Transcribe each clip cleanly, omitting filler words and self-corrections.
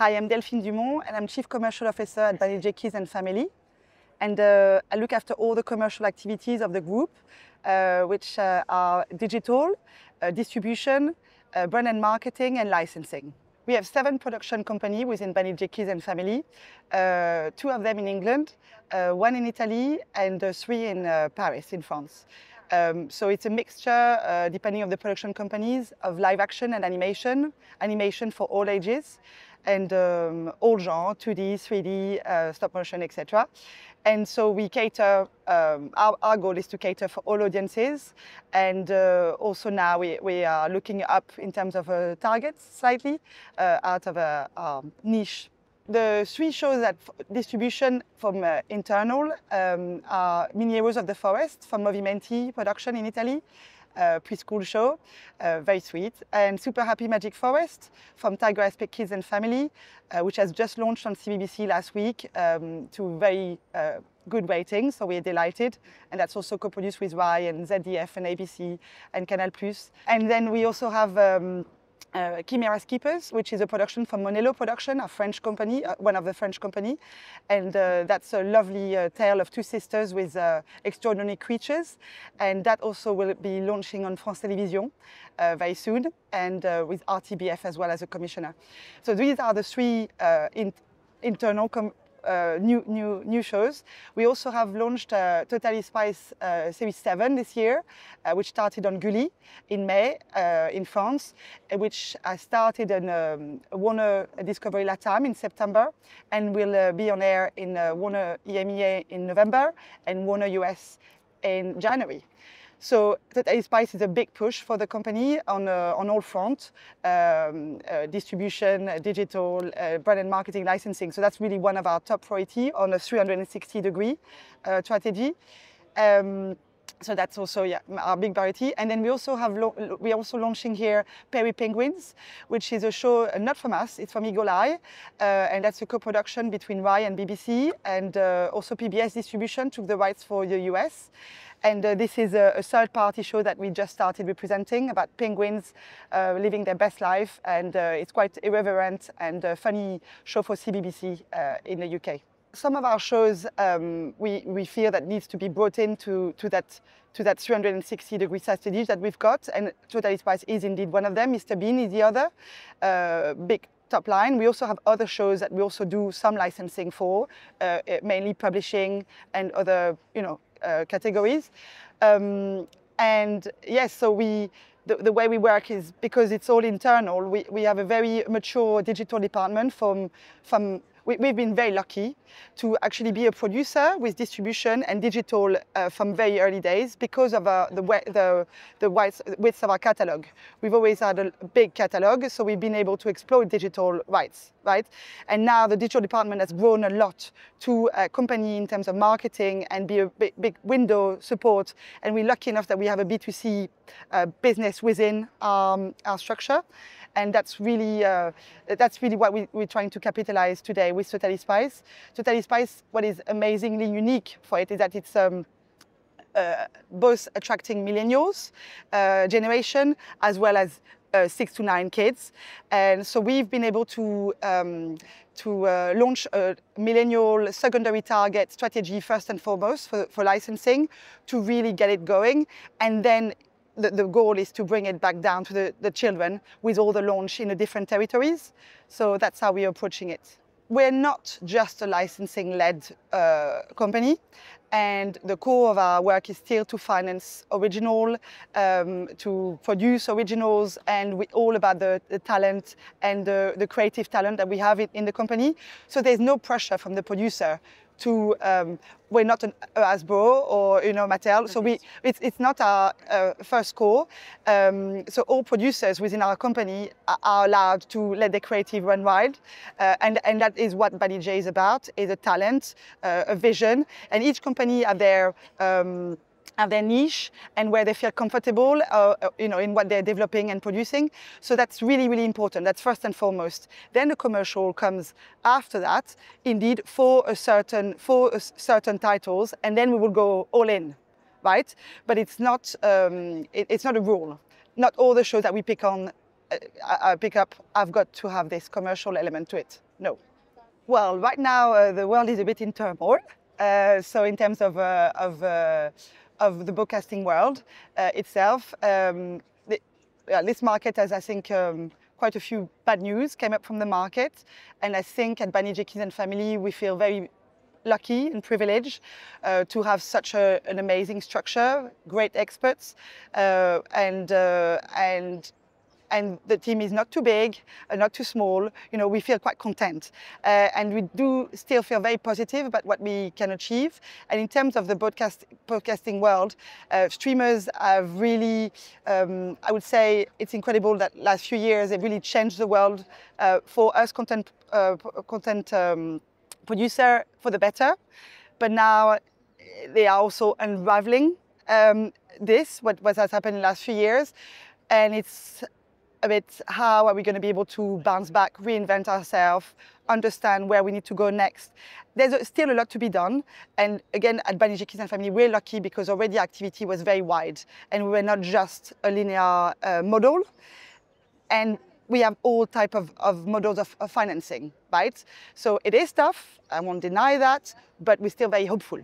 Hi, I'm Delphine Dumont, and I'm Chief Commercial Officer at Banijay Kids and Family. And I look after all the commercial activities of the group, which are digital, distribution, brand and marketing, and licensing. We have 7 production companies within Banijay Kids and Family, 2 of them in England, 1 in Italy, and 3 in Paris, in France. So it's a mixture, depending on the production companies, of live action and animation for all ages, and all genres, 2D, 3D, stop motion, etc. And so we cater, our goal is to cater for all audiences, and also now we are looking up in terms of targets slightly out of a niche. The 3 shows that distribution from internal are Mini Heroes of the Forest from Movimenti production in Italy, preschool show, very sweet, and Super Happy Magic Forest from Tiger Aspect Kids and Family, which has just launched on CBBC last week to very good ratings, so we're delighted. And that's also co-produced with Rai and ZDF and ABC and Canal+. And then we also have Chimera's Keepers, which is a production from Monello Production, a French company, one of the French company, and that's a lovely tale of 2 sisters with extraordinary creatures, and that also will be launching on France Télévisions very soon, and with RTBF as well as a commissioner. So these are the 3 internal new shows. We also have launched Totally Spies Series 7 this year, which started on Gulli in May in France, which started on Warner Discovery Latam in September, and will be on air in Warner EMEA in November and Warner US in January. So Totally Spies is a big push for the company on all fronts, distribution, digital, brand and marketing, licensing. So that's really one of our top priority on a 360-degree strategy. So that's also our big priority. And then we also have we're also launching here Perry Penguins, which is a show not from us, it's from Eagle Eye, and that's a co-production between Rai and BBC, and also PBS Distribution took the rights for the US. And this is a third-party show that we just started representing about penguins living their best life, and it's quite irreverent and a funny show for CBBC in the UK. Some of our shows we feel that needs to be brought into that 360-degree strategy that we've got, and Totally Spies is indeed one of them. Mr. Bean is the other big top line. We also have other shows that we also do some licensing for, mainly publishing and other, categories. And yes, so the way we work is, because it's all internal, we have a very mature digital department we've been very lucky to actually be a producer with distribution and digital from very early days because of the width of our catalogue. We've always had a big catalogue, so we've been able to exploit digital rights, right? And now the digital department has grown a lot to accompany in terms of marketing and be a big window support. And we're lucky enough that we have a B2C business within our structure. And that's really what we're trying to capitalize today with Totally Spies. Totally Spies, what is amazingly unique for it is that it's both attracting millennials generation as well as 6 to 9 kids. And so we've been able to launch a millennial secondary target strategy first and foremost for licensing to really get it going. And then the goal is to bring it back down to the children with all the launch in the different territories. So that's how we're approaching it. We're not just a licensing-led company, and the core of our work is still to finance original, to produce originals, and we're all about the talent and the creative talent that we have in the company. So there's no pressure from the producer to, we're not an Hasbro or Mattel, so it's not our first call. So all producers within our company are allowed to let their creative run wild, and that is what Banijay is about: is a talent, a vision, and each company have their niche and where they feel comfortable, in what they're developing and producing. So that's really, really important. That's first and foremost. Then the commercial comes after that, indeed, for certain titles, and then we will go all in, right? But it's not a rule. Not all the shows that we pick on I pick up, I've got to have this commercial element to it. No. Well, right now the world is a bit in turmoil. So in terms of the broadcasting world itself, this market has, I think, quite a few bad news came up from the market. And I think at Banijay Kids and Family, we feel very lucky and privileged to have such an amazing structure, great experts, and the team is not too big, not too small. You know, we feel quite content, and we do still feel very positive about what we can achieve. And in terms of the podcasting world, streamers have really, I would say, it's incredible that last few years they've really changed the world for us content producer for the better. But now they are also unraveling what has happened in the last few years, and it's a bit how are we going to be able to bounce back, reinvent ourselves, understand where we need to go next. There's still a lot to be done. And again, at Banijay Kids and Family, we're lucky because already activity was very wide and we were not just a linear model. And we have all types of models of financing, right? So it is tough, I won't deny that, but we're still very hopeful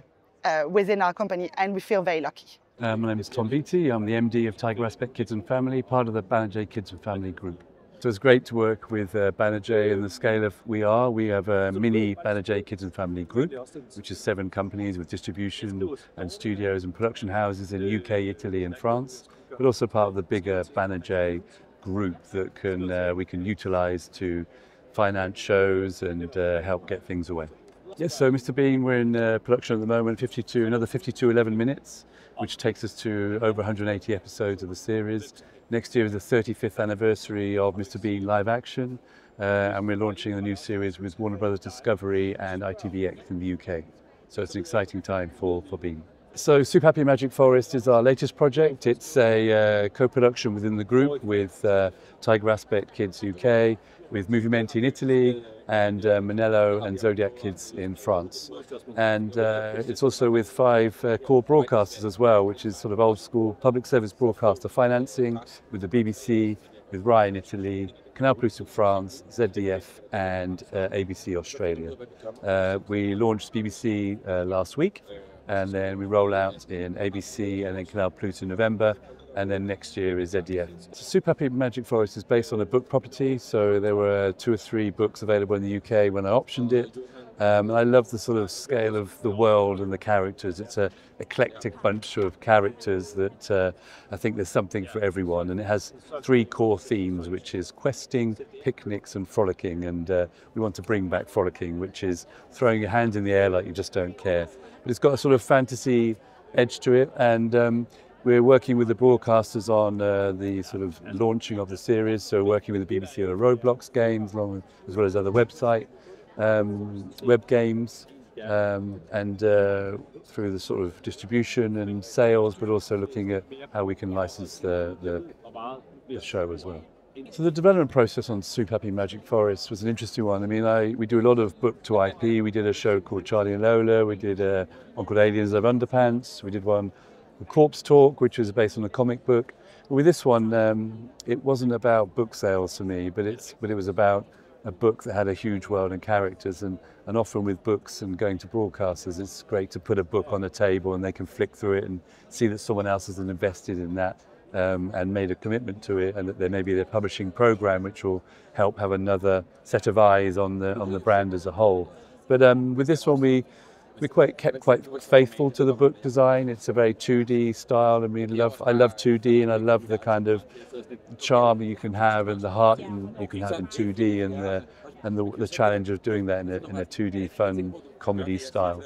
within our company and we feel very lucky. My name is Tom Beattie. I'm the MD of Tiger Aspect Kids and Family, part of the Banijay Kids and Family group. So it's great to work with Banijay and the scale of we are. We have a mini Banijay Kids and Family group, which is 7 companies with distribution and studios and production houses in UK, Italy and France, but also part of the bigger Banijay group that we can utilize to finance shows and help get things away. Yes, so Mr. Bean, we're in production at the moment, another 52 11 minutes, which takes us to over 180 episodes of the series. Next year is the 35th anniversary of Mr. Bean live action, and we're launching a new series with Warner Brothers Discovery and ITVX in the UK. So it's an exciting time for Bean. So Super Happy Magic Forest is our latest project. It's a co-production within the group with Tiger Aspect Kids UK, with Movimenti in Italy, and Manello and Zodiac Kids in France. And it's also with 5 core broadcasters as well, which is sort of old school public service broadcaster financing with the BBC, with Rai in Italy, Canal Plus in France, ZDF and ABC Australia. We launched BBC last week, and then we roll out in ABC and then Canal Plus in November, and then next year is ZDF. So Super Happy Magic Forest is based on a book property, so there were 2 or 3 books available in the UK when I optioned it. I love the sort of scale of the world and the characters. It's an eclectic bunch of characters that I think there's something for everyone, and it has 3 core themes, which is questing, picnics and frolicking, and we want to bring back frolicking, which is throwing your hands in the air like you just don't care. But it's got a sort of fantasy edge to it, and we're working with the broadcasters on the sort of launching of the series, so working with the BBC on the Roblox games, as well as other website, web games, and through the sort of distribution and sales, but also looking at how we can license the show as well. So the development process on Super Happy Magic Forest was an interesting one. I mean, we do a lot of book to IP. We did a show called Charlie and Lola. We did Uncle Aliens of Underpants. We did one, Corpse Talk, which was based on a comic book. But with this one, it wasn't about book sales for me, but it was about a book that had a huge world and characters, and often with books and going to broadcasters, it's great to put a book on the table and they can flick through it and see that someone else has invested in that and made a commitment to it, and that there may be their publishing program which will help have another set of eyes on the brand as a whole. But with this one, we kept quite faithful to the book design. It's a very 2D style, and I love 2D, and I love the kind of charm you can have and the heart you can have in 2D, and the challenge of doing that in a 2D fun comedy style.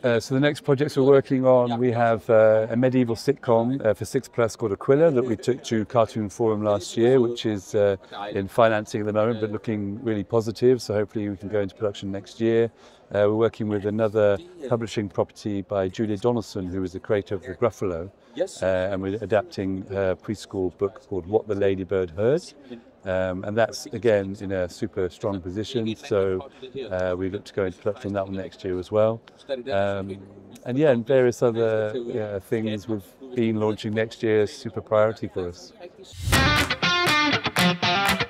So the next projects we're working on, we have a medieval sitcom for 6plus called Aquila that we took to Cartoon Forum last year, which is in financing at the moment, but looking really positive. So hopefully we can go into production next year. We're working with another publishing property by Julia Donaldson, who is the creator of The Gruffalo, and we're adapting her preschool book called What the Ladybird Heard. And that's again in a super strong position, so we look to go into production on that one next year as well. And various other things we've been launching next year is super priority for us. Thank you.